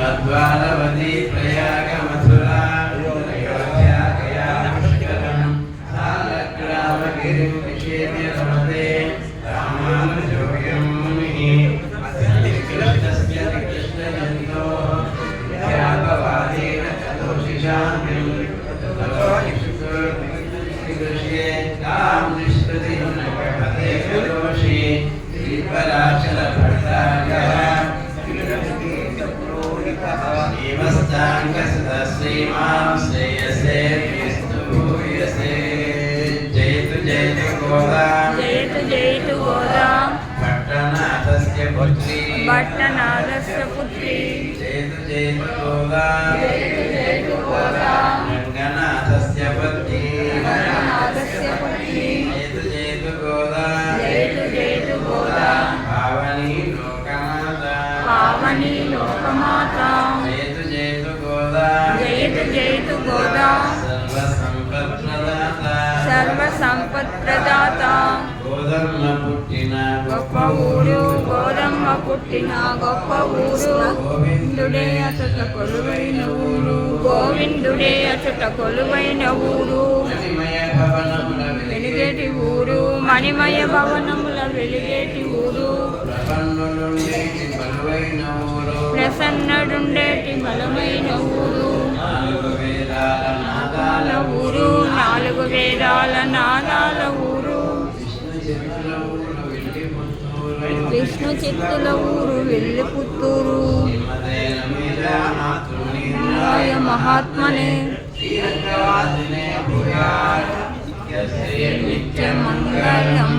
श्रीमद्वारवती प्रयाग मथुरा अयोध्या गया पुष्करम सालग्रामगिरिं निषेव्य रमते रामानुजोऽयं मुनिः कृष्णस्य कृष्णजन्तोः विद्यापवादेन चतुर्षिशान्तिं दृश्ये तां निष्कृतिं नभते करोषि श्रीपराशरभट्टारकः श्रीमस्ताङ्गसुतश्रीमां श्रेयसे विस्तूयसे जयतु जयतु गोदा जयतु गोदा भट्टनाथस्य पुत्री जयतु गोदा जयतु गोदा रङ्गनाथस्य पत्नी जयतु गोदा जयतु गोदा पावनी लोकमाता जयतु गोदा जयतु गोदा सर्वसंपत्प्रदाता గోదమ్మ పుట్టిన గొప్ప ఊరు గోదమ్మ పుట్టిన గొప్ప ఊరు గోవిందుడే అచట కొలువైన ఊరు గోవిందుడే అచట కొలువైన ఊరు మణిమయ భవనముల వెలిగేటి ఊరు మణిమయ భవనముల వెలిగేటి ఊరు ప్రసన్నులుండేటి బలువైన ఊరు ప్రసన్నుడుండేటి బలమైన ఊరు నాలుగు వేదాల నాదాల ఊరు విష్ణు చిత్తుల ఊరు వెళ్ళి పుత్తూరు మహాత్మనే నిత్య మంగళం